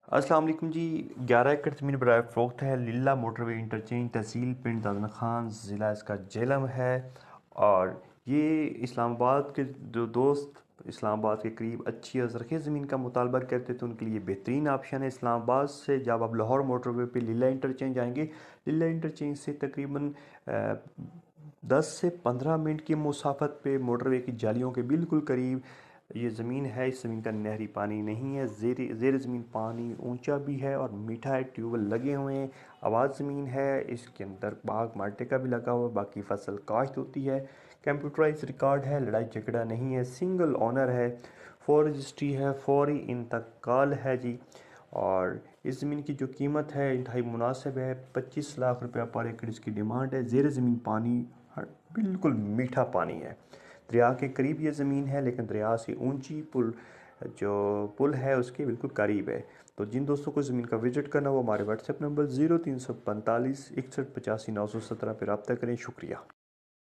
अस्सलाम वालेकुम जी। 11 एकड़ ज़मीन बराए फ़रोख्त है। लीला मोटरवे इंटरचेंज, तहसील पिंड दादन खान, ज़िला इसका झेलम है। और ये इस्लामाबाद के जो दोस्त इस्लामाबाद के करीब अच्छी और ज़रख़ीज़ ज़मीन का मुतालबा करते थे उनके लिए बेहतरीन ऑप्शन है। इस्लामाबाद से जब आप लाहौर मोटरवे पे लीला इंटरचेंज आएंगे, लीला इंटरचेंज से तकरीबन 10 से 15 मिनट की मुसाफत पे मोटरवे की जालियों के बिल्कुल करीब ये ज़मीन है। इस ज़मीन का नहरी पानी नहीं है, ज़ेर ज़मीन पानी ऊंचा भी है और मीठा है। ट्यूबवेल लगे हुए हैं, आबाद ज़मीन है। इसके अंदर बाग माल्टे का भी लगा हुआ है, बाकी फसल काश्त होती है। कंप्यूटराइज रिकॉर्ड है, लड़ाई झगड़ा नहीं है, सिंगल ओनर है, फॉर रजिस्ट्री है, फौरी इंतकाल है जी। और इस ज़मीन की जो कीमत है इंतहाई मुनासिब है, 25 लाख रुपया पर एकड़ इसकी डिमांड है। ज़ेर ज़मीन पानी बिल्कुल मीठा पानी है। दरिया के करीब ये ज़मीन है, लेकिन दरिया से ऊंची पुल है उसके बिल्कुल करीब है। तो जिन दोस्तों को ज़मीन का विजिट करना वो हमारे व्हाट्सएप नंबर 0345 61 85 917 पर रब्ता करें। शुक्रिया।